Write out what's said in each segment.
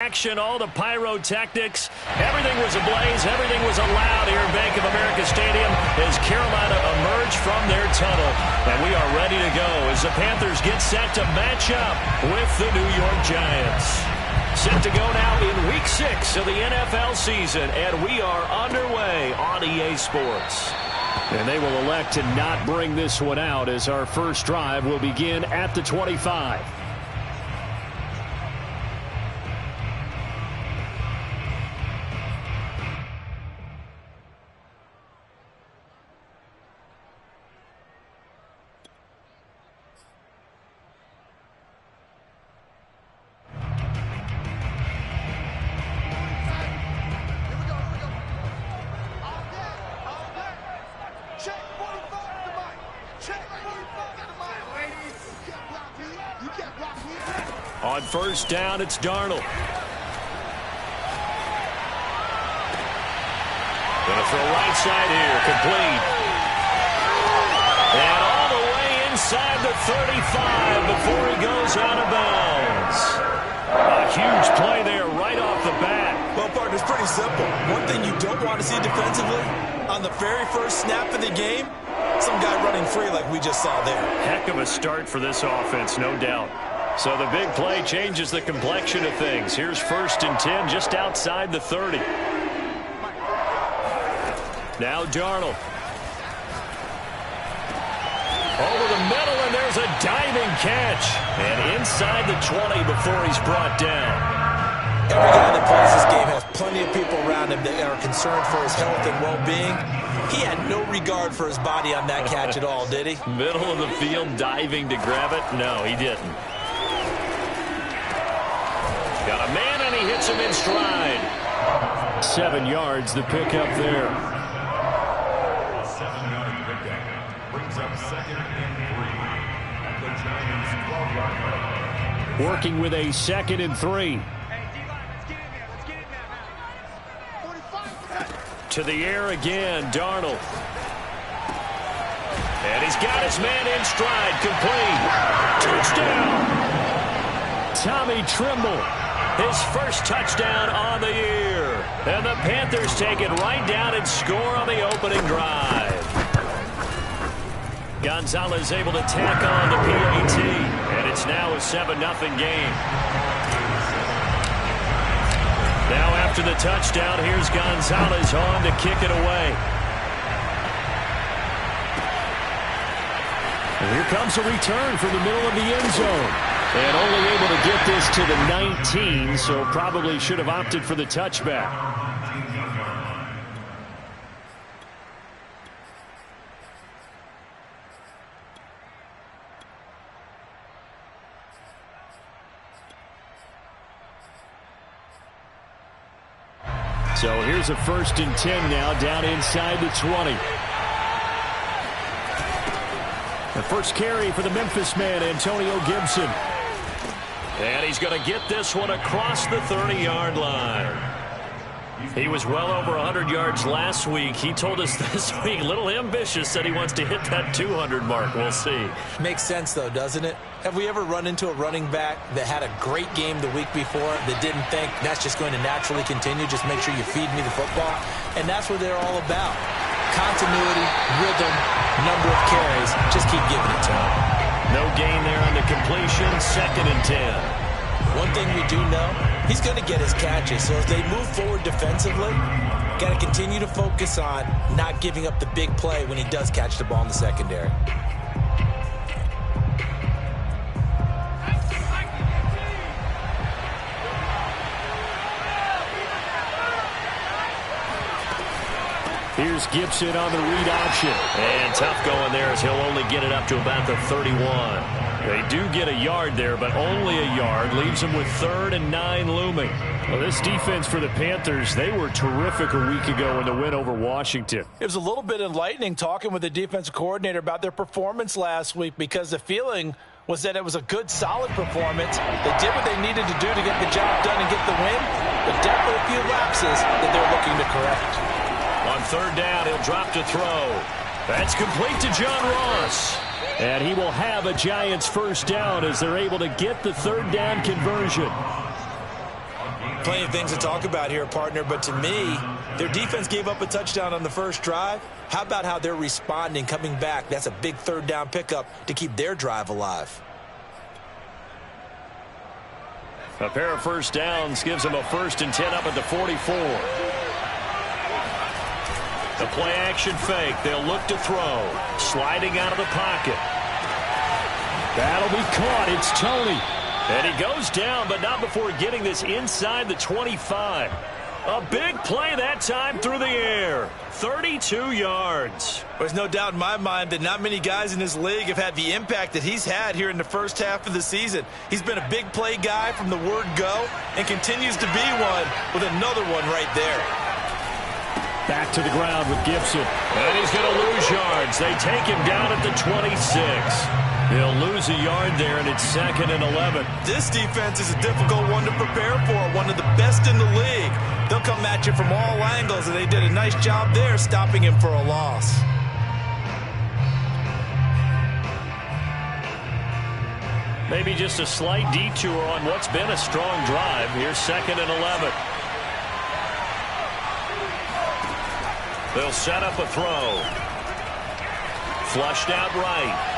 Action, all the pyrotechnics, everything was ablaze, everything was allowed here in Bank of America Stadium as Carolina emerged from their tunnel. And we are ready to go as the Panthers get set to match up with the New York Giants. Set to go now in Week 6 of the NFL season, and we are underway on EA Sports. And they will elect to not bring this one out as our first drive will begin at the 25. On first down, it's Darnold. Gonna throw right side here, complete. And all the way inside the 35 before he goes out of bounds. A huge play there right off the bat. Well, partner, it's pretty simple. One thing you don't want to see defensively, on the very first snap of the game, some guy running free like we just saw there. Heck of a start for this offense, no doubt. So the big play changes the complexion of things. Here's 1st and 10 just outside the 30. Now Darnold. Over the middle, and there's a diving catch. And inside the 20 before he's brought down. Every guy that plays this game has plenty of people around him that are concerned for his health and well-being. He had no regard for his body on that catch at all, did he? Middle of the field diving to grab it? No, he didn't. Got a man, and he hits him in stride. 7 yards, the pickup there. 7-yard pickup brings up 2nd and 3 at the Giants' 12-yard line. Working with a 2nd and 3. To the air again, Darnold. And he's got his man in stride, complete. Touchdown. Tommy Tremble. His first touchdown on the year. And the Panthers take it right down and score on the opening drive. Gonzalez able to tack on the PAT. And it's now a 7-0 game. Now after the touchdown, here's Gonzalez on to kick it away. And here comes a return from the middle of the end zone. And only able to get this to the 19, so probably should have opted for the touchback. So here's a 1st and 10 now down inside the 20. The first carry for the Memphis man, Antonio Gibson. And he's going to get this one across the 30-yard line. He was well over 100 yards last week. He told us this week, a little ambitious, said he wants to hit that 200 mark. We'll see. Makes sense, though, doesn't it? Have we ever run into a running back that had a great game the week before that didn't think that's just going to naturally continue? Just make sure you feed me the football. And that's what they're all about. Continuity, rhythm, number of carries. Just keep giving it to him. No gain there on the completion. 2nd and 10. One thing we do know, he's going to get his catches. So as they move forward defensively, got to continue to focus on not giving up the big play when he does catch the ball in the secondary. Here's Gibson on the read option. And tough going there as he'll only get it up to about the 31. They do get a yard there, but only a yard. Leaves them with 3rd and 9 looming. Well, this defense for the Panthers, they were terrific a week ago in the win over Washington. It was a little bit enlightening talking with the defensive coordinator about their performance last week because the feeling was that it was a good, solid performance. They did what they needed to do to get the job done and get the win, but definitely a few lapses that they're looking to correct. On 3rd down, he'll drop to throw. That's complete to John Ross. And he will have a Giants first down as they're able to get the 3rd down conversion. plenty of things to talk about here, partner, but to me, their defense gave up a touchdown on the first drive. How about how they're responding, coming back? That's a big third down pickup to keep their drive alive. A pair of first downs gives them a 1st and 10 up at the 44. The play action fake. They'll look to throw. Sliding out of the pocket. That'll be caught. It's Tony. And he goes down, but not before getting this inside the 25. A big play that time through the air. 32 yards. There's no doubt in my mind that not many guys in this league have had the impact that he's had here in the first half of the season. He's been a big play guy from the word go and continues to be one with another one right there. Back to the ground with Gibson. And he's going to lose yards. They take him down at the 26. They'll lose a yard there, and it's 2nd and 11. This defense is a difficult one to prepare for, one of the best in the league. They'll come at you from all angles, and they did a nice job there stopping him for a loss. Maybe just a slight detour on what's been a strong drive. Here's 2nd and 11. They'll set up a throw. Flushed out right.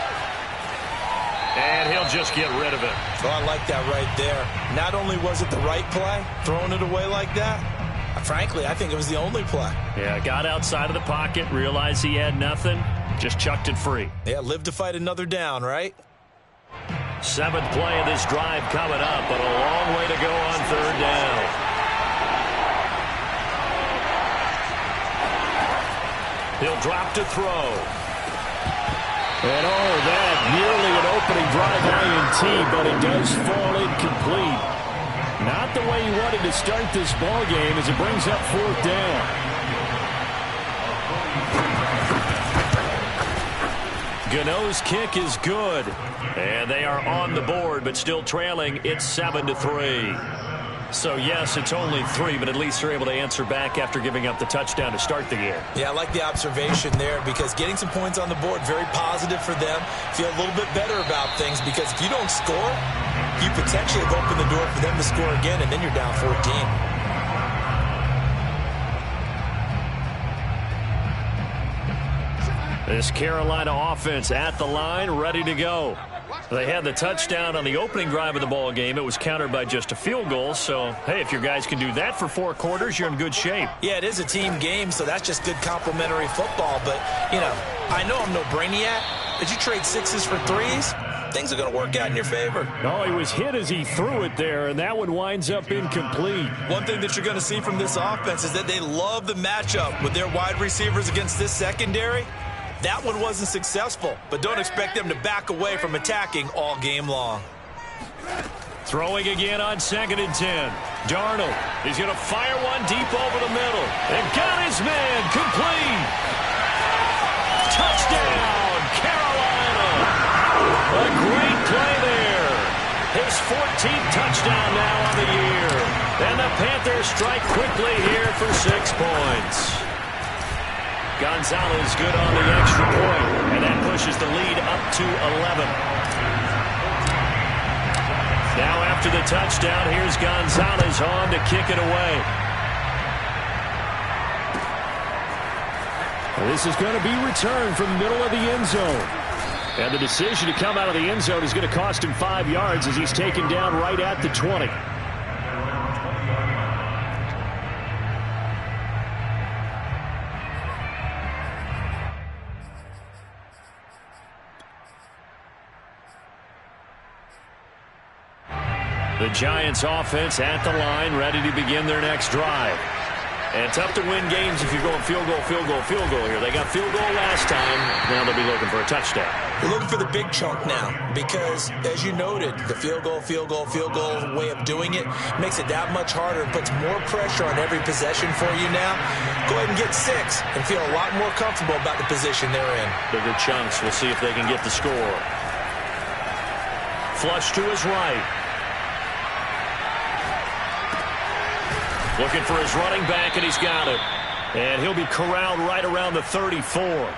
And he'll just get rid of it. Oh, I like that right there. Not only was it the right play, throwing it away like that, frankly, I think it was the only play. Yeah, got outside of the pocket, realized he had nothing, just chucked it free. Yeah, live to fight another down, right? 7th play of this drive coming up, but a long way to go on 3rd down. He'll drop to throw. And that nearly an opening drive INT, but it does fall incomplete. Not the way he wanted to start this ball game as it brings up 4th down. Gano's kick is good. And they are on the board, but still trailing. It's 7-3. So, yes, it's only 3, but at least they're able to answer back after giving up the touchdown to start the game. Yeah, I like the observation there because getting some points on the board, very positive for them. Feel a little bit better about things because if you don't score, you potentially have opened the door for them to score again, and then you're down 14. This Carolina offense at the line, ready to go. They had the touchdown on the opening drive of the ball game. It was countered by just a field goal. So, hey, if your guys can do that for 4 quarters, you're in good shape. Yeah, it is a team game, so that's just good complementary football. But, you know, I know I'm no brainiac, but you trade 6s for 3s, things are going to work out in your favor. No, he was hit as he threw it there, and that one winds up incomplete. One thing that you're going to see from this offense is that they love the matchup with their wide receivers against this secondary. That one wasn't successful, but don't expect them to back away from attacking all game long. Throwing again on 2nd and 10. Darnold, he's going to fire one deep over the middle. And got his man, complete. Touchdown, Carolina. A great play there. His 14th touchdown now on the year. And the Panthers strike quickly here for 6 points. Gonzalez good on the extra point, and that pushes the lead up to 11. Now after the touchdown, here's Gonzalez on to kick it away. This is going to be returned from the middle of the end zone. And the decision to come out of the end zone is going to cost him 5 yards as he's taken down right at the 20. The Giants offense at the line, ready to begin their next drive. And tough to win games if you're going field goal, field goal, field goal here. They got field goal last time. Now they'll be looking for a touchdown. We're looking for the big chunk now because, as you noted, the field goal way of doing it makes it that much harder and puts more pressure on every possession for you now. Go ahead and get 6 and feel a lot more comfortable about the position they're in. Bigger chunks. We'll see if they can get the score. Flush to his right. Looking for his running back, and he's got it. And he'll be corralled right around the 34.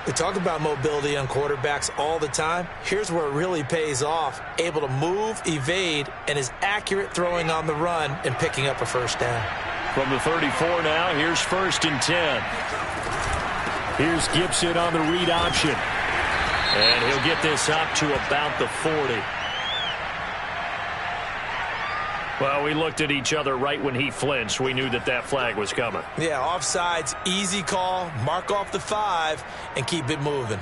We talk about mobility on quarterbacks all the time. Here's where it really pays off. Able to move, evade, and is accurate throwing on the run and picking up a first down. From the 34 now, here's 1st and 10. Here's Gibson on the read option. And he'll get this up to about the 40. Well, we looked at each other right when he flinched. We knew that that flag was coming. Yeah, offsides, easy call, mark off the 5, and keep it moving.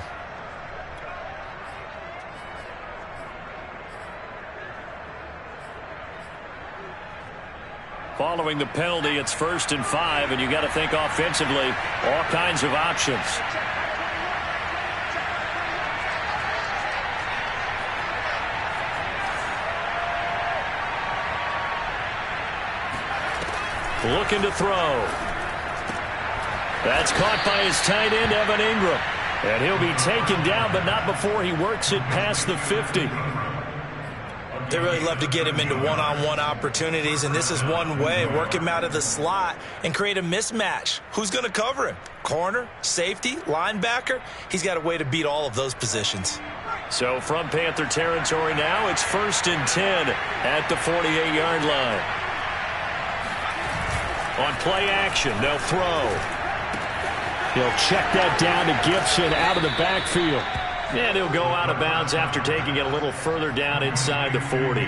Following the penalty, it's 1st and 5, and you got to think offensively, all kinds of options. Looking to throw. That's caught by his tight end, Evan Ingram. And he'll be taken down, but not before he works it past the 50. They really love to get him into one-on-one opportunities, and this is one way. Work him out of the slot and create a mismatch. Who's going to cover him? Corner, safety, linebacker? He's got a way to beat all of those positions. So from Panther territory now, it's 1st and 10 at the 48-yard line. On play action, they'll throw. He'll check that down to Gibson out of the backfield. And he'll go out of bounds after taking it a little further down inside the 40.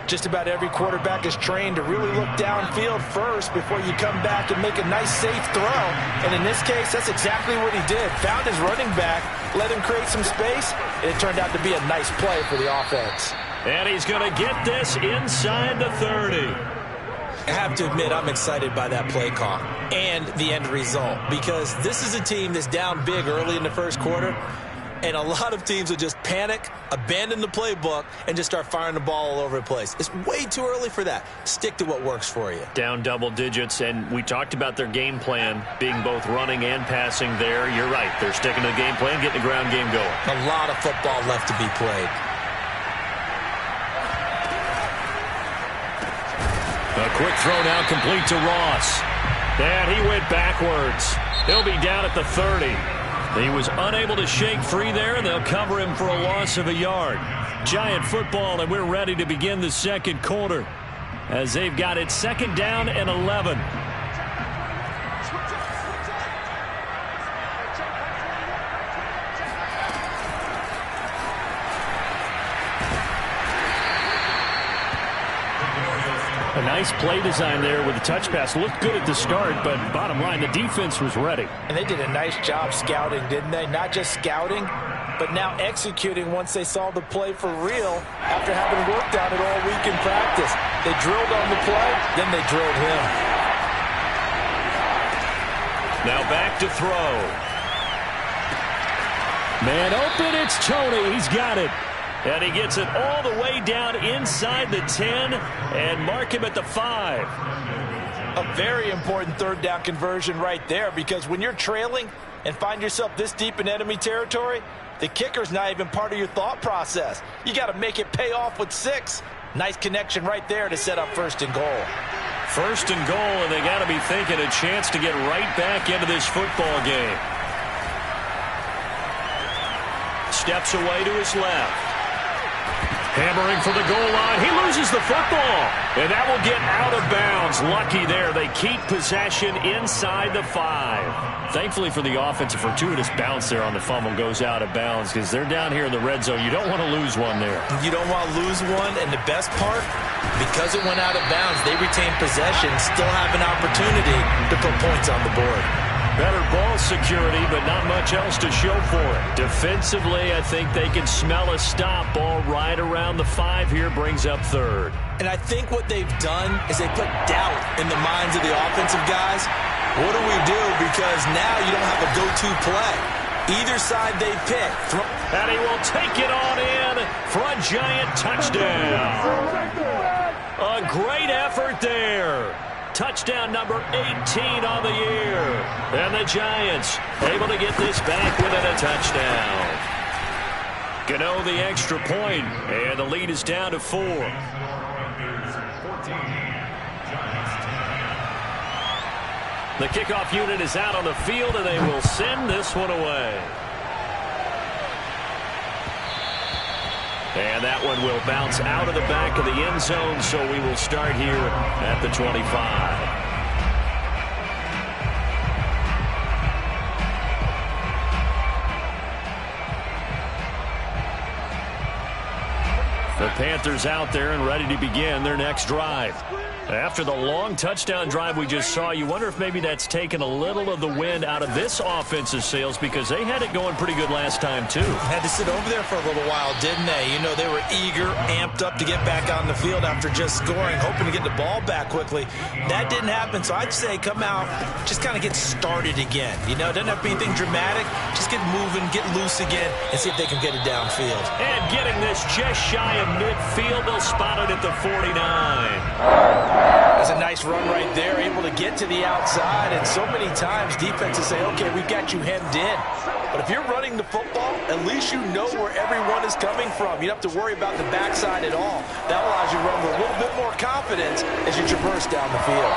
Just about every quarterback is trained to really look downfield first before you come back and make a nice, safe throw. And in this case, that's exactly what he did. Found his running back, let him create some space, and it turned out to be a nice play for the offense. And he's going to get this inside the 30. I have to admit, I'm excited by that play call and the end result, because this is a team that's down big early in the first quarter, and a lot of teams will just panic, abandon the playbook, and just start firing the ball all over the place. It's way too early for that. Stick to what works for you. Down double digits, and we talked about their game plan being both running and passing there. You're right. They're sticking to the game plan, getting the ground game going. A lot of football left to be played. A quick throw now complete to Ross. And he went backwards. He'll be down at the 30. He was unable to shake free there, and they'll cover him for a loss of a yard. Giant football, and we're ready to begin the second quarter as they've got it 2nd down and 11. A nice play design there with the touch pass. Looked good at the start, but bottom line, the defense was ready. And they did a nice job scouting, didn't they? Not just scouting, but now executing once they saw the play for real after having worked on it all week in practice. They drilled on the play, then they drilled him. Now back to throw. Man open, it's Tony. He's got it. And he gets it all the way down inside the 10 and mark him at the 5. A very important 3rd down conversion right there, because when you're trailing and find yourself this deep in enemy territory, the kicker's not even part of your thought process. You got to make it pay off with 6. Nice connection right there to set up 1st and goal. 1st and goal, and they got to be thinking a chance to get right back into this football game. Steps away to his left. Hammering for the goal line. He loses the football. And that will get out of bounds. Lucky there. They keep possession inside the 5. Thankfully for the offense, a fortuitous bounce there on the fumble goes out of bounds because they're down here in the red zone. You don't want to lose one there. You don't want to lose one. And the best part, because it went out of bounds, they retain possession, still have an opportunity to put points on the board. Better ball security, but not much else to show for it. Defensively, I think they can smell a stop. Ball right around the 5 here, brings up 3rd. And I think what they've done is they put doubt in the minds of the offensive guys. What do we do? Because now you don't have a go-to play. Either side they pick. And he will take it on in for a giant touchdown. A great effort there. Touchdown number 18 on the year. And the Giants able to get this back within a touchdown. Gano the extra point, and the lead is down to 4. The kickoff unit is out on the field, and they will send this one away. And that one will bounce out of the back of the end zone, so we will start here at the 25. The Panthers out there and ready to begin their next drive. After the long touchdown drive we just saw, you wonder if maybe that's taken a little of the wind out of this offensive sails, because they had it going pretty good last time, too. Had to sit over there for a little while, didn't they? You know, they were eager, amped up to get back on the field after just scoring, hoping to get the ball back quickly. That didn't happen, so I'd say come out, just kind of get started again. You know, it doesn't have to be anything dramatic. Just get moving, get loose again, and see if they can get it downfield. And getting this just shy of midfield, they'll spot it at the 49. That's a nice run right there, able to get to the outside, and so many times defenses say, okay, we've got you hemmed in. But if you're running the football, at least you know where everyone is coming from. You don't have to worry about the backside at all. That allows you to run with a little bit more confidence as you traverse down the field.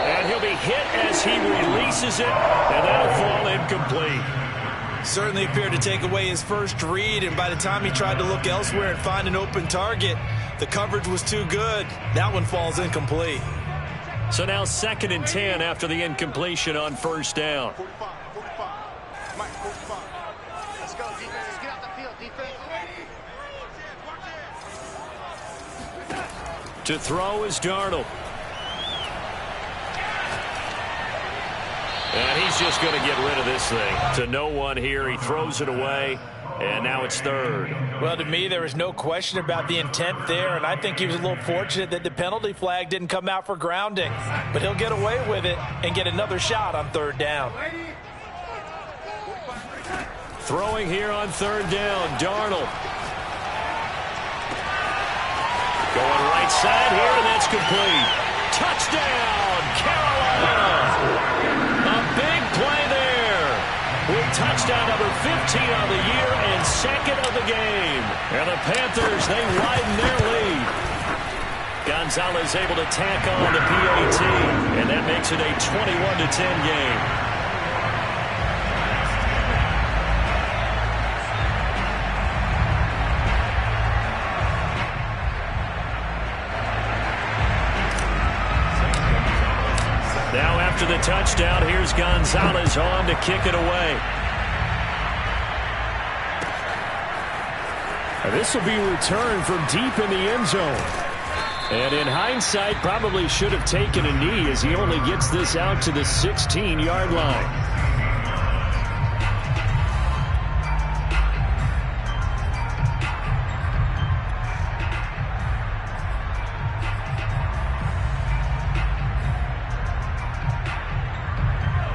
And he'll be hit as he releases it, and that'll fall incomplete. Certainly appeared to take away his first read, and by the time he tried to look elsewhere and find an open target, the coverage was too good. That one falls incomplete. So now 2nd and 10 after the incompletion on first down. 45. Mike, 45. Let's go, defense. Let's get out the field, defense. To throw is Darnold. And he's just going to get rid of this thing. To no one here. He throws it away. And now it's 3rd. Well, to me, there was no question about the intent there, and I think he was a little fortunate that the penalty flag didn't come out for grounding. But he'll get away with it and get another shot on 3rd down. Throwing here on 3rd down, Darnold. Going right side here, and that's complete. Touchdown, Carolina! A big play there. With touchdown number 15 on the year and 2nd of the game. And the Panthers, they widen their lead. Gonzalez able to tack on the PAT, and that makes it a 21-10 game. Now after the touchdown, here's Gonzalez on to kick it away. And this will be returned from deep in the end zone. And in hindsight, probably should have taken a knee as he only gets this out to the 16-yard line.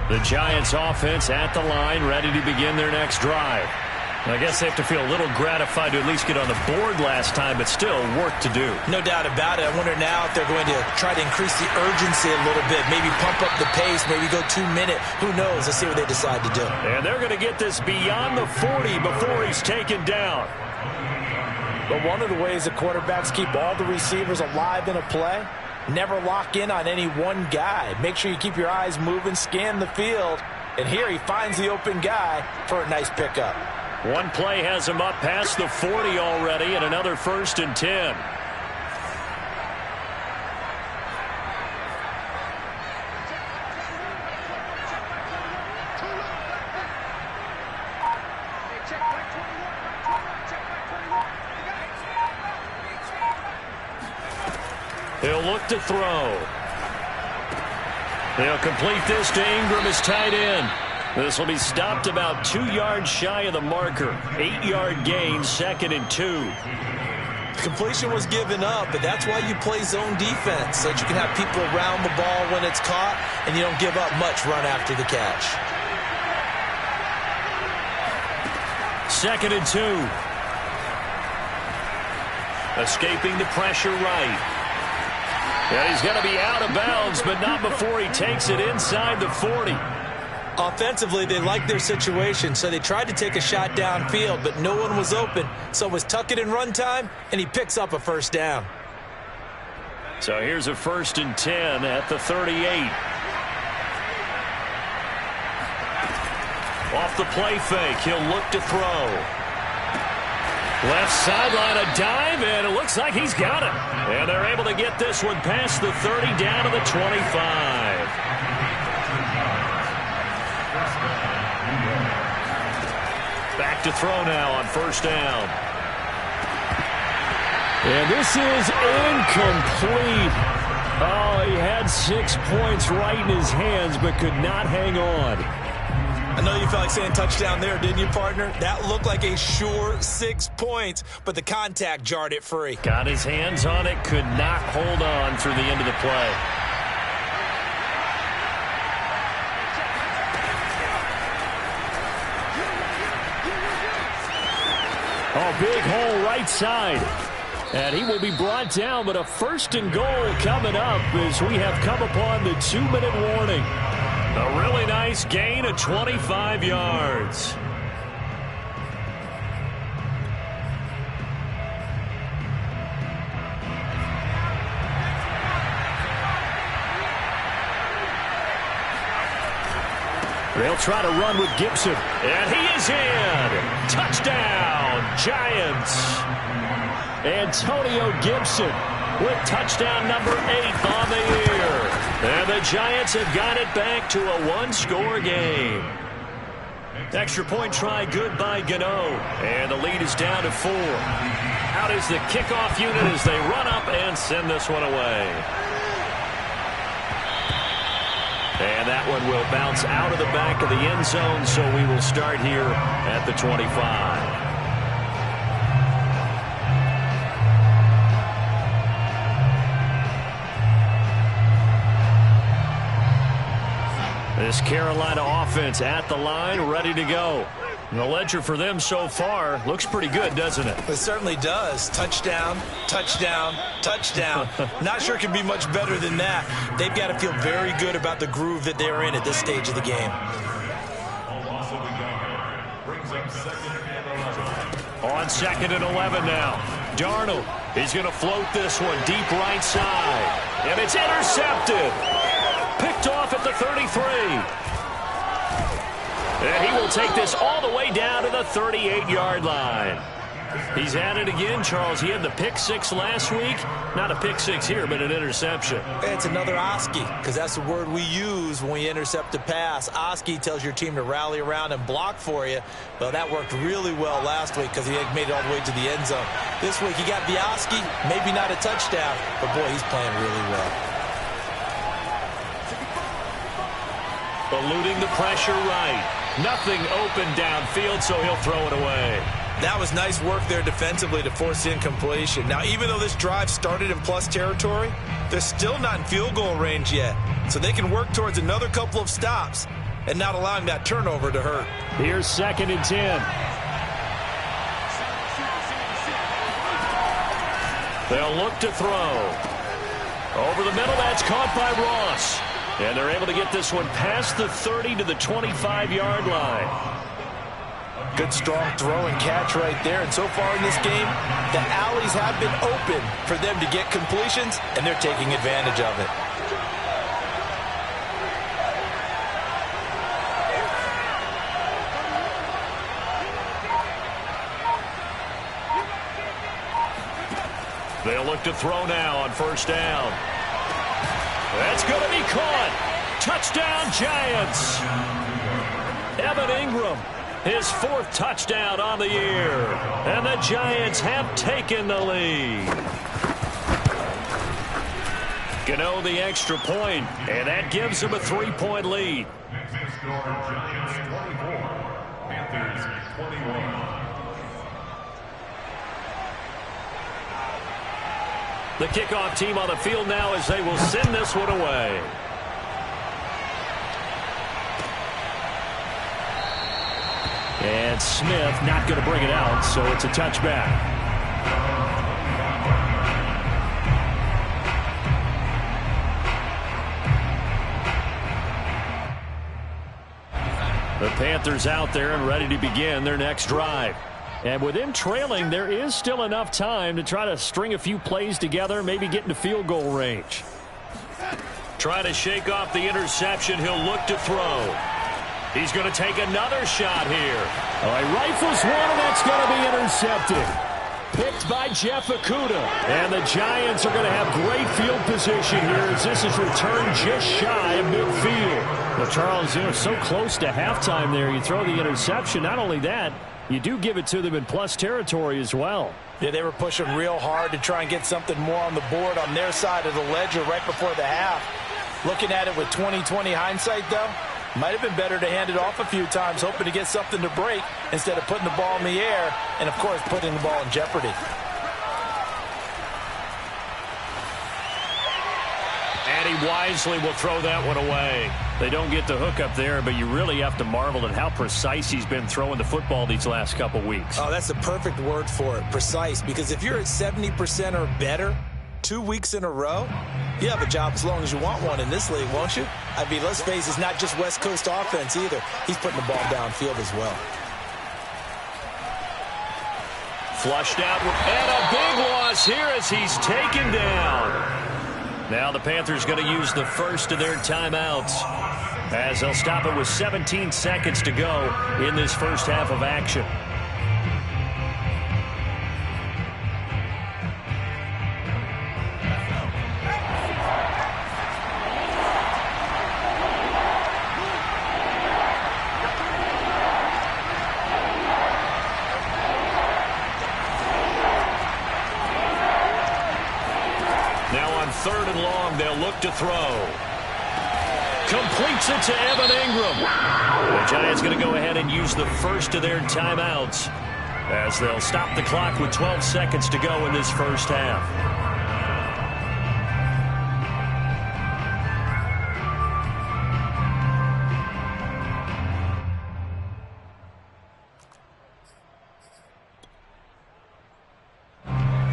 The Giants offense at the line, ready to begin their next drive. I guess they have to feel a little gratified to at least get on the board last time, but still work to do. No doubt about it. I wonder now if they're going to try to increase the urgency a little bit, maybe pump up the pace, maybe go 2-minute. Who knows? Let's see what they decide to do. And they're going to get this beyond the 40 before he's taken down. But one of the ways the quarterbacks keep all the receivers alive in a play, never lock in on any one guy. Make sure you keep your eyes moving, scan the field. And here he finds the open guy for a nice pickup. One play has him up past the 40 already, and another 1st and 10. He'll look to throw. They'll complete this to Ingram as tight end. This will be stopped about 2 yards shy of the marker. 8-yard gain, 2nd and 2. Completion was given up, but that's why you play zone defense, so that you can have people around the ball when it's caught, and you don't give up much run after the catch. 2nd and 2. Escaping the pressure right. And he's going to be out of bounds, but not before he takes it inside the 40. Offensively, they liked their situation, so they tried to take a shot downfield, but no one was open. So it was tuck it in run time, and he picks up a 1st down. So here's a 1st and 10 at the 38. Off the play fake, he'll look to throw. Left sideline, a dive, and it looks like he's got it. And they're able to get this one past the 30, down to the 25. Back to throw now on first down. And this is incomplete. Oh, he had 6 points right in his hands, but could not hang on. I know you felt like saying touchdown there, didn't you, partner? That looked like a sure 6 points, but the contact jarred it free. Got his hands on it, could not hold on through the end of the play. Oh, big hole right side. And he will be brought down, but a 1st and goal coming up as we have come upon the 2-minute warning. A really nice gain of 25 yards. They'll try to run with Gibson. And he is in. Touchdown, Giants. Antonio Gibson with touchdown number 8 on the year. And the Giants have got it back to a 1-score game. Extra point try good by Gano. And the lead is down to 4. Out is the kickoff unit as they run up and send this one away. And that one will bounce out of the back of the end zone, so we will start here at the 25. This Carolina offense at the line, ready to go. And the ledger for them so far looks pretty good, doesn't it? It certainly does. Touchdown, touchdown, touchdown. Not sure it can be much better than that. They've got to feel very good about the groove that they're in at this stage of the game. On 2nd and 11 now. Darnold, he's going to float this one deep right side. And it's intercepted. Picked off at the 33. And he will take this all the way down to the 38-yard line. He's had it again, Charles. He had the pick 6 last week. Not a pick 6 here, but an interception. It's another Oski, because that's the word we use when we intercept a pass. Oski tells your team to rally around and block for you. Well, that worked really well last week because he had made it all the way to the end zone. This week he got the Oski, maybe not a touchdown, but boy, he's playing really well. Eluding the pressure right. Nothing open downfield, so he'll throw it away. That was nice work there defensively to force incompletion. Now, even though this drive started in plus territory, they're still not in field goal range yet. So they can work towards another couple of stops and not allowing that turnover to hurt. Here's 2nd and 10. They'll look to throw. Over the middle, that's caught by Ross. And they're able to get this one past the 30 to the 25-yard line. Good, strong throw and catch right there. And so far in this game, the alleys have been open for them to get completions, and they're taking advantage of it. They'll look to throw now on first down. That's going to be caught. Touchdown, Giants. Evan Ingram, his 4th touchdown on the year. And the Giants have taken the lead. Gano the extra point, and that gives them a 3-point lead. Next score, Giants 24, Panthers 21. The kickoff team on the field now as they will send this one away. And Smith not going to bring it out, so it's a touchback. The Panthers out there and ready to begin their next drive. And with them trailing, there is still enough time to try to string a few plays together, maybe get into field goal range. Try to shake off the interception. He'll look to throw. He's going to take another shot here. All right, rifles one, and that's going to be intercepted. Picked by Jeff Okudah. And the Giants are going to have great field position here as this is returned just shy of midfield. Well, Charles, they're so close to halftime there. You throw the interception. Not only that, you do give it to them in plus territory as well. Yeah, they were pushing real hard to try and get something more on the board on their side of the ledger right before the half. Looking at it with 20/20 hindsight, though, might have been better to hand it off a few times, hoping to get something to break instead of putting the ball in the air and, of course, putting the ball in jeopardy. And he wisely will throw that one away. They don't get the hook up there, but you really have to marvel at how precise he's been throwing the football these last couple weeks. Oh, that's the perfect word for it, precise, because if you're at 70% or better 2 weeks in a row, you have a job as long as you want one in this league, won't you? I mean, let's face it, it's not just West Coast offense either. He's putting the ball downfield as well. Flushed out, and a big loss here as he's taken down. Now the Panthers going to use the first of their timeouts as they'll stop it with 17 seconds to go in this first half of action. Third and long, they'll look to throw. Completes it to Evan Ingram. The Giants going to go ahead and use the first of their timeouts as they'll stop the clock with 12 seconds to go in this first half.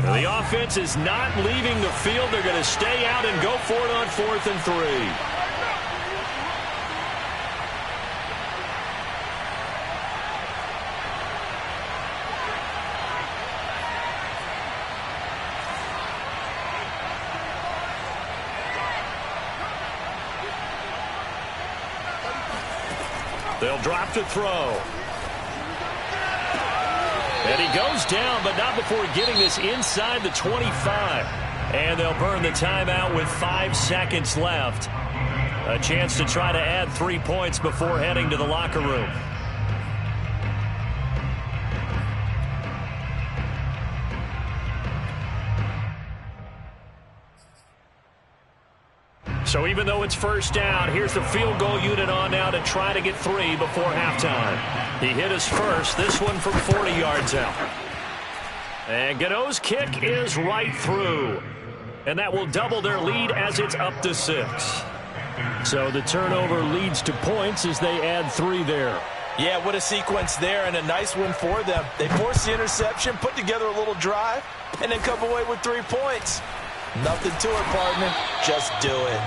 The offense is not leaving the field. They're going to stay out and go for it on 4th and 3. They'll drop to throw. And he goes down, but not before getting this inside the 25. And they'll burn the timeout with 5 seconds left. A chance to try to add 3 points before heading to the locker room. So even though it's first down, here's the field goal unit on now to try to get 3 before halftime. He hit his first, this one from 40 yards out. And Gano's kick is right through. And that will double their lead as it's up to 6. So the turnover leads to points as they add 3 there. Yeah, what a sequence there, and a nice one for them. They forced the interception, put together a little drive, and then come away with 3 points. Nothing to it, partner. Just do it.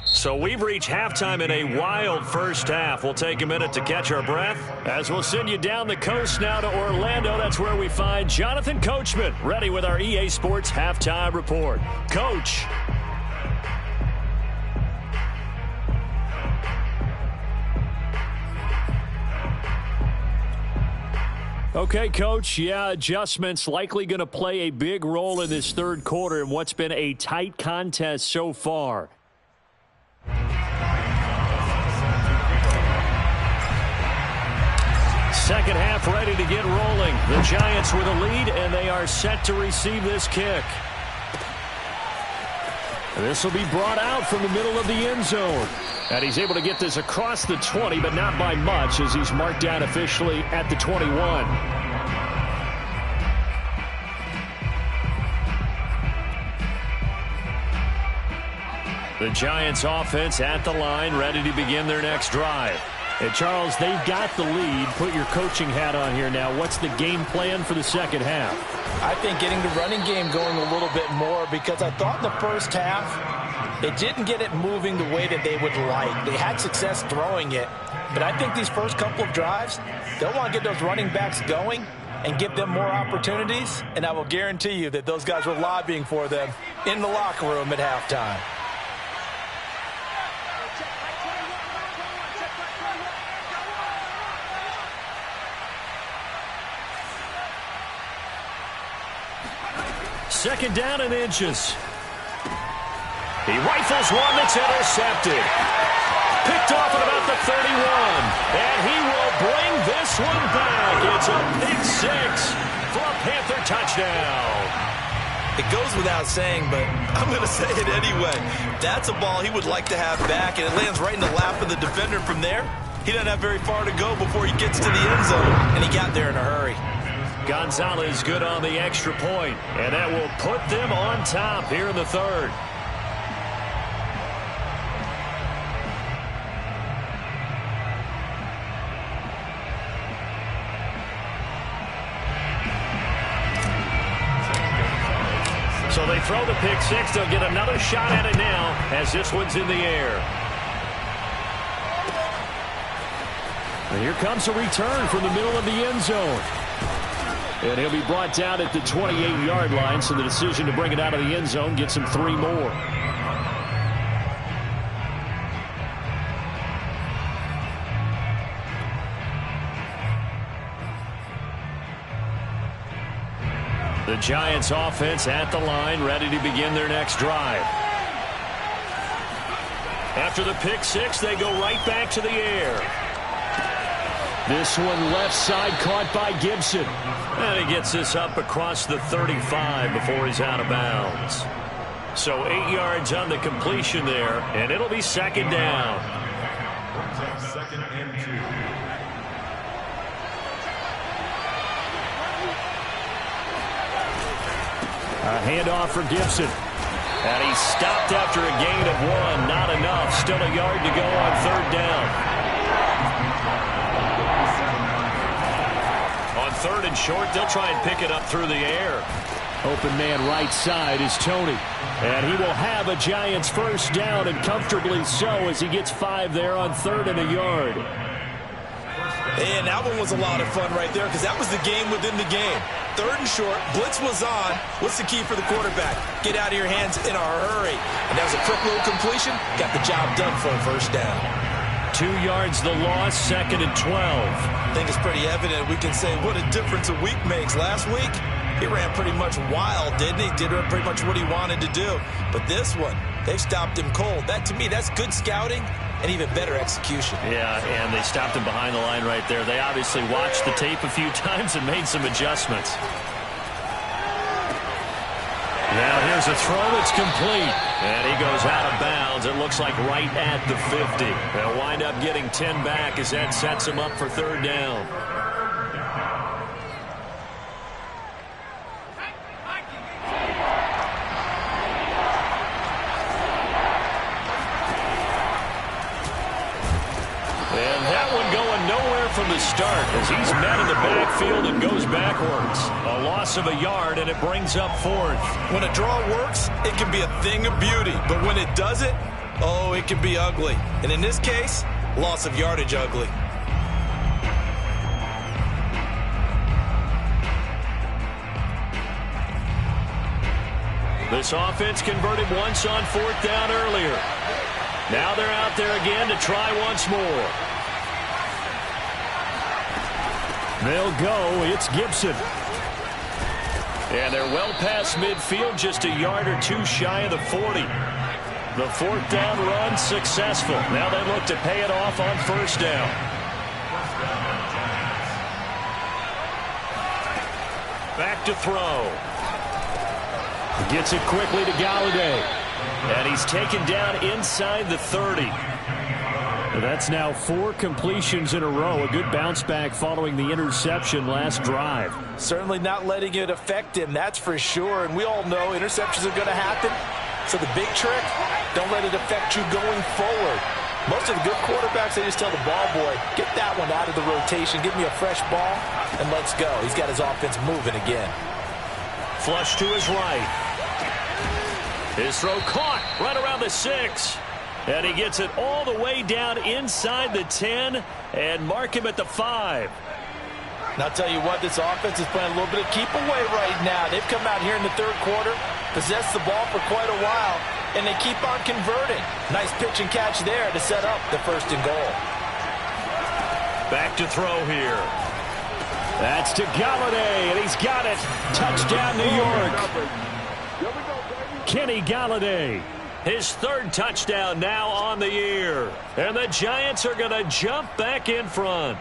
So we've reached halftime in a wild first half. We'll take a minute to catch our breath as we'll send you down the coast now to Orlando. That's where we find Jonathan Coachman ready with our EA Sports Halftime Report. Coach. Okay, Coach. Yeah, adjustments likely going to play a big role in this third quarter in what's been a tight contest so far. Second half ready to get rolling. The Giants with a lead, and they are set to receive this kick. This will be brought out from the middle of the end zone. And he's able to get this across the 20, but not by much as he's marked down officially at the 21. The Giants offense at the line, ready to begin their next drive. And Charles, they've got the lead. Put your coaching hat on here now. What's the game plan for the second half? I think getting the running game going a little bit more, because I thought in the first half they didn't get it moving the way that they would like. They had success throwing it, but I think these first couple of drives, they'll want to get those running backs going and give them more opportunities, and I will guarantee you that those guys were lobbying for them in the locker room at halftime. 2nd down and inches. He rifles one that's intercepted. Picked off at about the 31. And he will bring this one back. It's a pick 6 for a Panther touchdown. It goes without saying, but I'm going to say it anyway. That's a ball he would like to have back, and it lands right in the lap of the defender from there. He doesn't have very far to go before he gets to the end zone, and he got there in a hurry. Gonzalez good on the extra point, and that will put them on top here in the 3rd. So they throw the pick 6. They'll get another shot at it now as this one's in the air. And here comes a return from the middle of the end zone. And he'll be brought down at the 28-yard line, so the decision to bring it out of the end zone gets him 3 more. The Giants offense at the line, ready to begin their next drive. After the pick 6, they go right back to the air. This one left side caught by Gibson. And he gets this up across the 35 before he's out of bounds. So 8 yards on the completion there, and it'll be 2nd down. 2nd and 2. A handoff for Gibson. And he's stopped after a gain of 1. Not enough. Still a yard to go on 3rd down. On 3rd and short, they'll try and pick it up through the air. Open man right side is Tony. And he will have a Giants 1st down, and comfortably so, as he gets 5 there on 3rd and a yard. And that one was a lot of fun right there, because that was the game within the game. 3rd and short, blitz was on. What's the key for the quarterback? Get out of your hands in a hurry. And that was a quick little completion. Got the job done for a 1st down. 2 yards the loss, 2nd and 12. I think it's pretty evident. We can say what a difference a week makes. Last week, he ran pretty much wild, didn't he? Did pretty much what he wanted to do. But this one, they've stopped him cold. That, to me, that's good scouting and even better execution. Yeah, and they stopped him behind the line right there. They obviously watched the tape a few times and made some adjustments. Now here's a throw that's complete. And he goes out of bounds. It looks like right at the 50. They'll wind up getting 10 back as that sets him up for 3rd down. And that one going nowhere from the start as he's met in the backfield and goes backwards. A loss of a yard, and it brings up 4th. When a draw works, it can be a thing of beauty. But when it doesn't, oh, it can be ugly. And in this case, loss of yardage ugly. This offense converted once on 4th down earlier. Now they're out there again to try once more. They'll go. It's Gibson. And they're well past midfield, just a yard or 2 shy of the 40. The 4th down run successful. Now they look to pay it off on 1st down. Back to throw. Gets it quickly to Galladay. And he's taken down inside the 30. That's now 4 completions in a row. A good bounce back following the interception last drive. Certainly not letting it affect him, that's for sure. And we all know interceptions are going to happen. So the big trick, don't let it affect you going forward. Most of the good quarterbacks, they just tell the ball boy, get that one out of the rotation, give me a fresh ball, and let's go. He's got his offense moving again. Flush to his right. His throw caught right around the 6. And he gets it all the way down inside the 10 and mark him at the 5. And I'll tell you what, this offense is playing a little bit of keep away right now. They've come out here in the 3rd quarter, possessed the ball for quite a while, and they keep on converting. Nice pitch and catch there to set up the 1st and goal. Back to throw here. That's to Galladay, and he's got it. Touchdown, New York. Kenny Galladay. His third touchdown now on the year. And the Giants are going to jump back in front.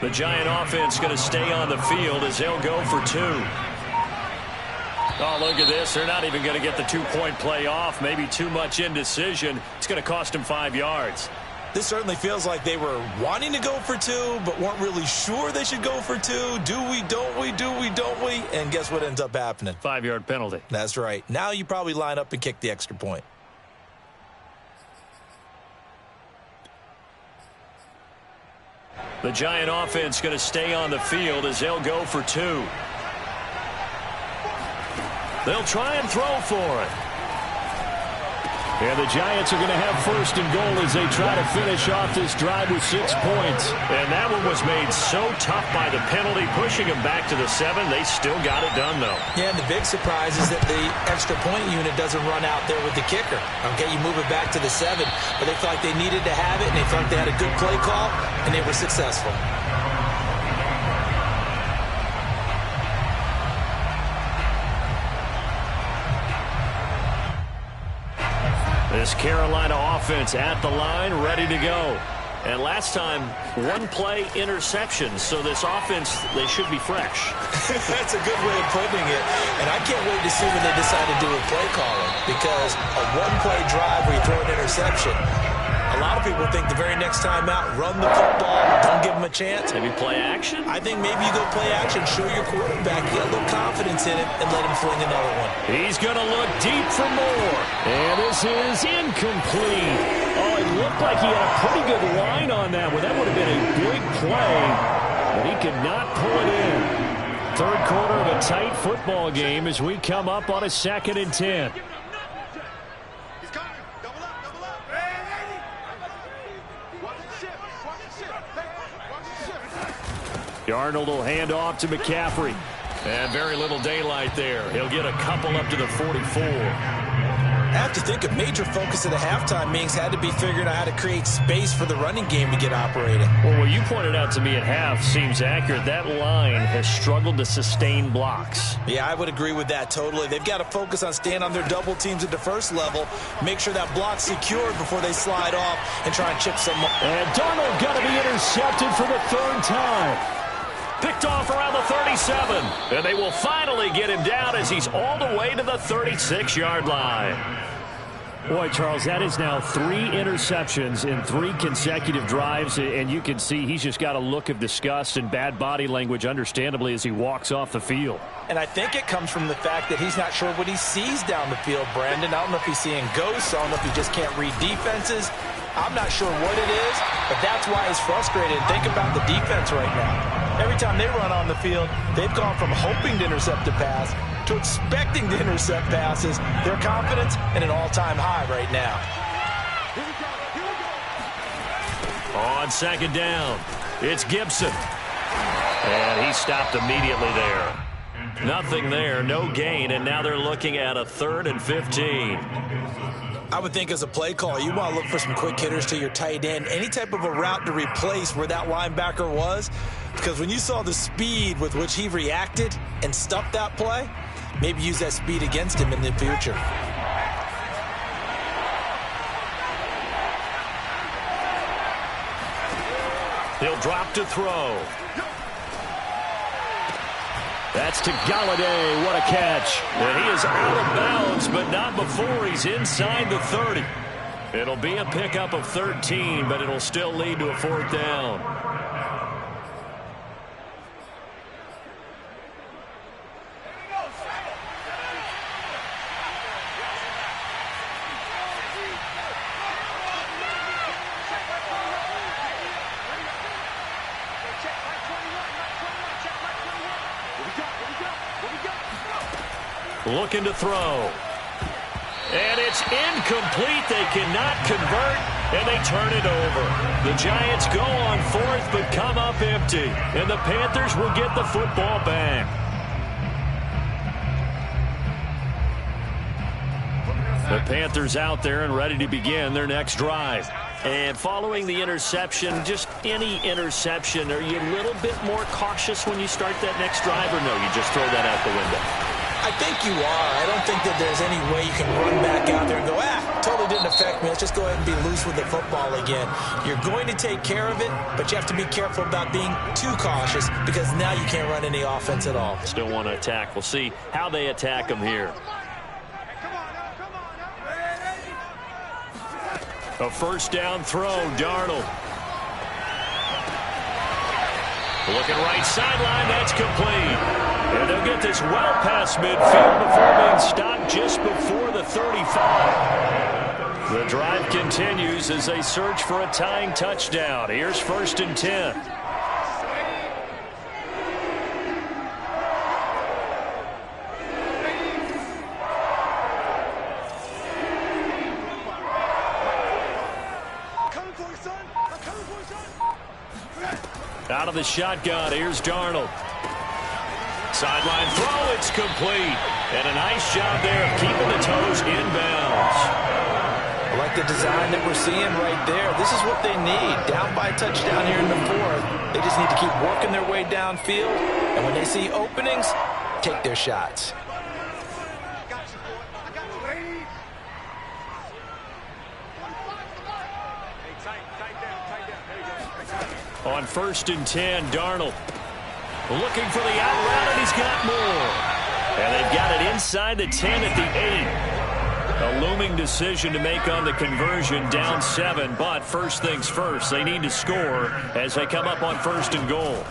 The Giant offense going to stay on the field as they'll go for 2. Oh, look at this. They're not even going to get the 2-point play off. Maybe too much indecision. It's going to cost them 5 yards. This certainly feels like they were wanting to go for 2, but weren't really sure they should go for 2. Do we, don't we, do we, don't we? And guess what ends up happening? 5-yard penalty. That's right. Now you probably line up and kick the extra point. The Giant offense going to stay on the field as they'll go for 2. They'll try and throw for it. And the Giants are going to have first and goal as they try to finish off this drive with 6 points. And that one was made so tough by the penalty, pushing them back to the 7. They still got it done, though. Yeah, and the big surprise is that the extra point unit doesn't run out there with the kicker. Okay, you move it back to the 7, but they felt like they needed to have it, and they felt like they had a good play call, and they were successful. This Carolina offense at the line, ready to go. And last time, 1-play interception. So this offense, they should be fresh. That's a good way of putting it. And I can't wait to see when they decide to do a play calling. Because a 1-play drive where you throw an interception, a lot of people think the very next time out, run the football, don't give them a chance. Maybe play action? I think maybe you go play action, show your quarterback, get a little confidence in it, and let him fling another one. He's going to look deep for more. And this is incomplete. Oh, it looked like he had a pretty good line on that one. That would have been a big play, but he could not pull it in. Third quarter of a tight football game as we come up on a 2nd and 10. Darnold will hand off to McCaffrey. And very little daylight there. He'll get a couple up to the 44. I have to think a major focus of the halftime meetings had to be figuring out how to create space for the running game to get operating. Well, what you pointed out to me at half seems accurate. That line has struggled to sustain blocks. Yeah, I would agree with that totally. They've got to focus on staying on their double teams at the first level, make sure that block's secured before they slide off and try and chip some more. And Darnold got to be intercepted for the 3rd time. Picked off around the 37. And they will finally get him down as he's all the way to the 36-yard line. Boy, Charles, that is now 3 interceptions in 3 consecutive drives, and you can see he's just got a look of disgust and bad body language, understandably, as he walks off the field. And I think it comes from the fact that he's not sure what he sees down the field, Brandon. I don't know if he's seeing ghosts. I don't know if he just can't read defenses. I'm not sure what it is, but that's why he's frustrated. And think about the defense right now. Every time they run on the field, they've gone from hoping to intercept a pass to expecting to intercept passes. Their confidence at an all-time high right now. On 2nd down, it's Gibson. And he stopped immediately there. Nothing there, no gain, and now they're looking at a 3rd and 15. I would think as a play call, you want to look for some quick hitters to your tight end, any type of a route to replace where that linebacker was, because when you saw the speed with which he reacted and stuffed that play, maybe use that speed against him in the future. He'll drop to throw. That's to Galladay. What a catch. And he is out of bounds, but not before he's inside the 30. It'll be a pickup of 13, but it'll still lead to a 4th down. looking to throw. And it's incomplete. They cannot convert, and they turn it over. The Giants go on fourth, but come up empty. And the Panthers will get the football back. The Panthers out there and ready to begin their next drive. And following the interception, just any interception, are you a little bit more cautious when you start that next drive, or no, you just throw that out the window? I think you are. I don't think that there's any way you can run back out there and go, totally didn't affect me. Let's just go ahead and be loose with the football again. You're going to take care of it, but you have to be careful about being too cautious because now you can't run any offense at all. Still want to attack. We'll see how they attack them here. A first down throw, Darnold. Looking right sideline, that's complete. And they'll get this well past midfield before being stopped just before the 35. The drive continues as they search for a tying touchdown. Here's 1st and 10. Out of the shotgun, here's Darnold. Sideline throw, it's complete. And a nice job there of keeping the toes inbounds. I like the design that we're seeing right there. This is what they need. Down by a touchdown here in the fourth. They just need to keep working their way downfield. And when they see openings, take their shots. On 1st and 10, Darnold looking for the out route, and he's got more. And they've got it inside the 10 at the 8. A looming decision to make on the conversion, down 7. But first things first, they need to score as they come up on 1st and goal.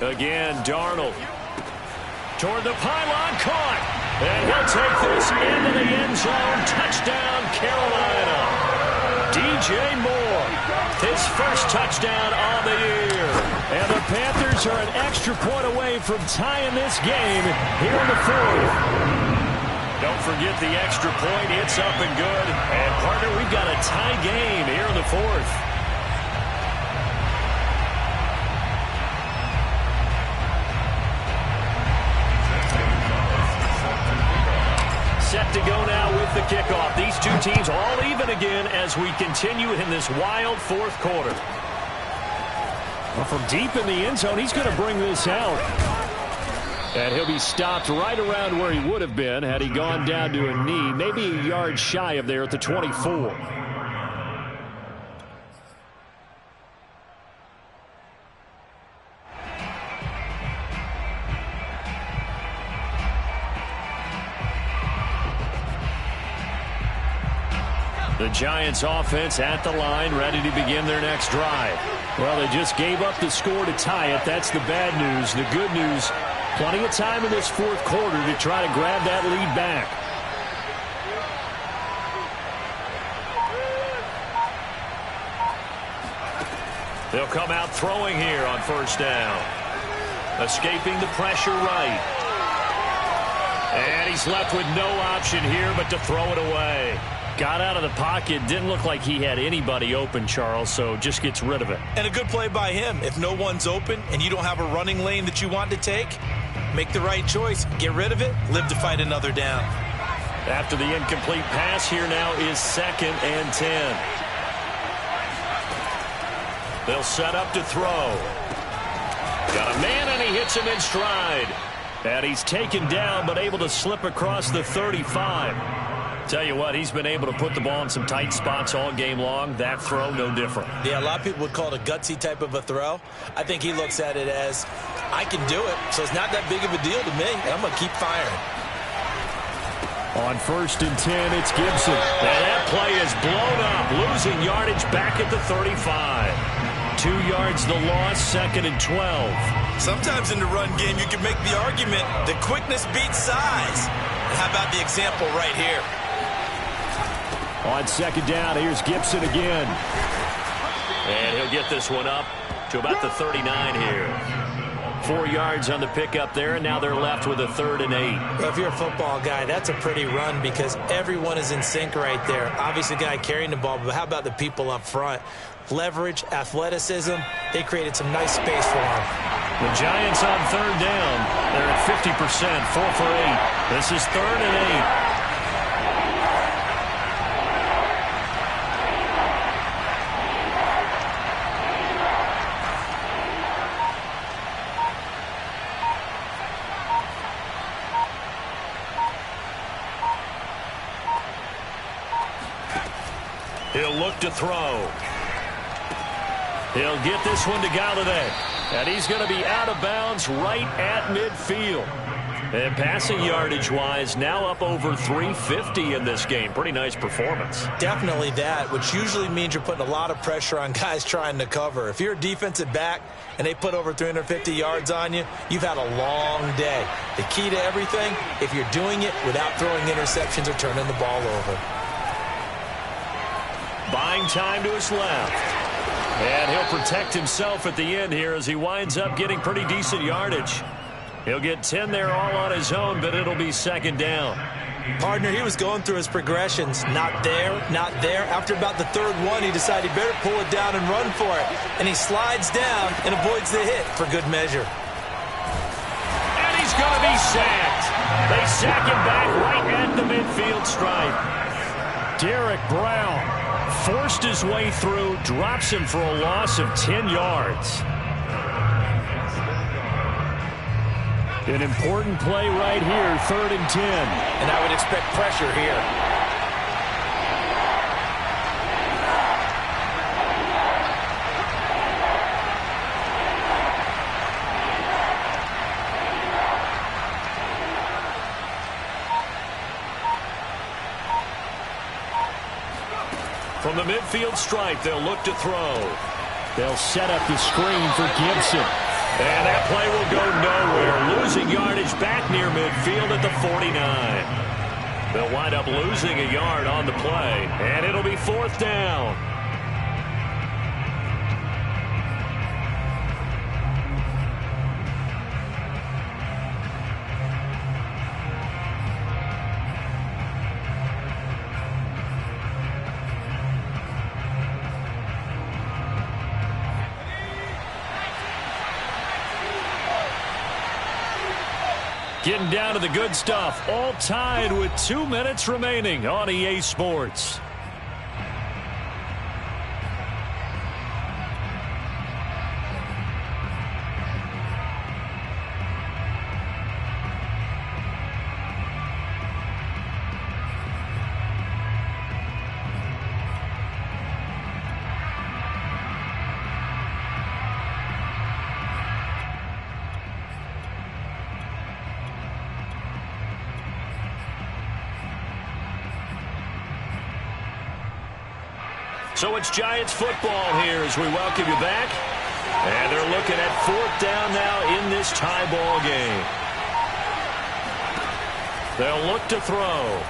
Again, Darnold toward the pylon, caught. And he'll take this into the end zone. Touchdown, Carolina. DJ Moore, his first touchdown on the year. And the Panthers are an extra point away from tying this game here in the fourth. Don't forget the extra point. It's up and good. And, partner, we've got a tie game here in the fourth. Set to go now with the kickoff. These two teams all even again as we continue in this wild fourth quarter. Well, from deep in the end zone, he's going to bring this out. And he'll be stopped right around where he would have been had he gone down to a knee, maybe a yard shy of there at the 24. The Giants offense at the line, ready to begin their next drive. Well, they just gave up the score to tie it. That's the bad news. The good news, plenty of time in this fourth quarter to try to grab that lead back. They'll come out throwing here on 1st down. Escaping the pressure right. And he's left with no option here but to throw it away. Got out of the pocket. Didn't look like he had anybody open, Charles, so just gets rid of it. And a good play by him. If no one's open and you don't have a running lane that you want to take, make the right choice. Get rid of it. Live to fight another down. After the incomplete pass, here now is 2nd and 10. They'll set up to throw. Got a man, and he hits him in stride. And he's taken down, but able to slip across the 35. Tell you what, he's been able to put the ball in some tight spots all game long. That throw, no different. Yeah, a lot of people would call it a gutsy type of a throw. I think he looks at it as, I can do it, so it's not that big of a deal to me, and I'm going to keep firing. On 1st and 10, it's Gibson. And that play is blown up, losing yardage back at the 35. 2 yards the loss, 2nd and 12. Sometimes in the run game, you can make the argument that quickness beats size. And how about the example right here? On 2nd down, here's Gibson again. And he'll get this one up to about the 39 here. 4 yards on the pickup there, and now they're left with a 3rd and 8. Well, if you're a football guy, that's a pretty run because everyone is in sync right there. Obviously, the guy carrying the ball, but how about the people up front? Leverage, athleticism, they created some nice space for him. The Giants on 3rd down. They're at 50%, 4 for 8. This is 3rd and 8. He'll look to throw. He'll get this one to Galladay. And he's going to be out of bounds right at midfield. And passing yardage-wise, now up over 350 in this game. Pretty nice performance. Definitely that, which usually means you're putting a lot of pressure on guys trying to cover. If you're a defensive back and they put over 350 yards on you, you've had a long day. The key to everything, if you're doing it without throwing interceptions or turning the ball over. Buying time to his left. And he'll protect himself at the end here as he winds up getting pretty decent yardage. He'll get 10 there all on his own, but it'll be 2nd down. Partner, he was going through his progressions. Not there, not there. After about the 3rd one, he decided he better pull it down and run for it. And he slides down and avoids the hit for good measure. And he's going to be sacked. They sack him back right at the midfield stripe. Derek Brown forced his way through, drops him for a loss of 10 yards. An important play right here, 3rd and 10. And I would expect pressure here. From the midfield stripe, they'll look to throw. They'll set up the screen for Gibson. And that play will go nowhere. Losing yardage back near midfield at the 49. They'll wind up losing a yard on the play. And it'll be 4th down. Getting down to the good stuff. All tied with 2 minutes remaining on EA Sports. So it's Giants football here as we welcome you back. And they're looking at 4th down now in this tie ball game. They'll look to throw.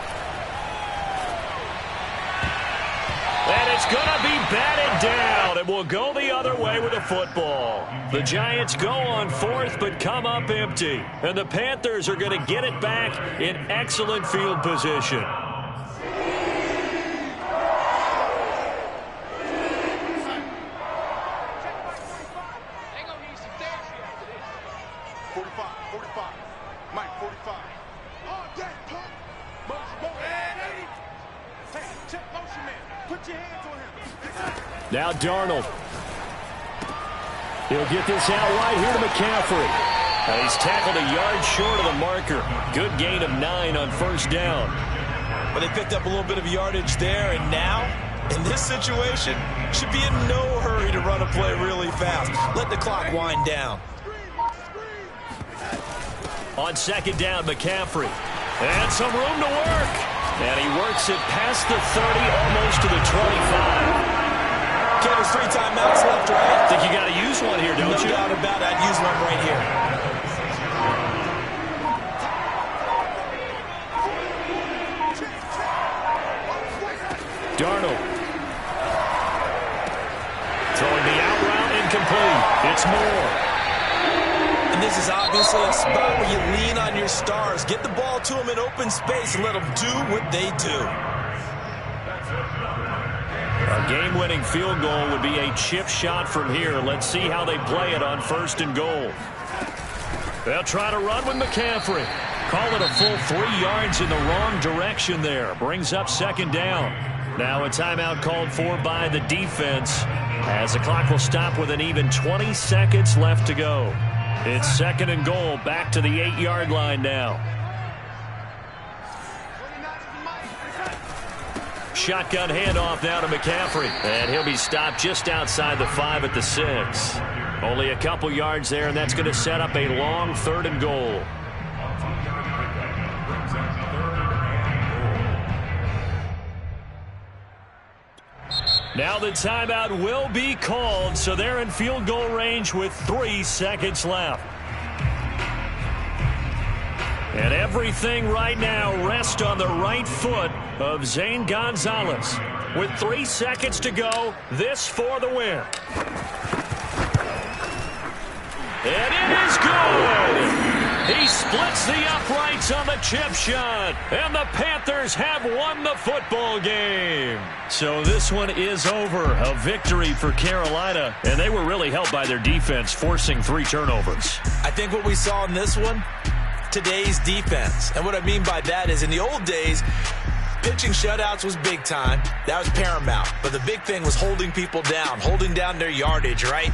And it's going to be batted down. It will go the other way with the football. The Giants go on 4th but come up empty. And the Panthers are going to get it back in excellent field position. Now Darnold. He'll get this out wide here to McCaffrey. And he's tackled a yard short of the marker. Good gain of 9 on 1st down. But they picked up a little bit of yardage there, and now, in this situation, should be in no hurry to run a play really fast. Let the clock wind down. On 2nd down, McCaffrey. And some room to work. And he works it past the 30, almost to the 25. Okay, there's 3 timeouts left, right? I think you got to use one here, don't you? No doubt about it. I'd use one right here. Darnold. Throwing the out route incomplete. It's Moore. And And this is obviously a spot where you lean on your stars. Get the ball to them in open space and let them do what they do. A game-winning field goal would be a chip shot from here. Let's see how they play it on 1st and goal. They'll try to run with McCaffrey. Call it a full 3 yards in the wrong direction there. Brings up 2nd down. Now a timeout called for by the defense, as the clock will stop with an even 20 seconds left to go. It's 2nd and goal, back to the 8-yard line now. Shotgun handoff now to McCaffrey. And he'll be stopped just outside the 5 at the 6. Only a couple yards there, and that's going to set up a long 3rd and goal. Now the timeout will be called, so they're in field goal range with 3 seconds left. And everything right now rests on the right foot of Zane Gonzalez. With 3 seconds to go, this for the win. And it is good! He splits the uprights on the chip shot, and the Panthers have won the football game. So this one is over. A victory for Carolina, and they were really helped by their defense, forcing 3 turnovers. I think what we saw in this one, today's defense. And what I mean by that is in the old days, pitching shutouts was big time. That was paramount. But the big thing was holding people down, holding down their yardage, right?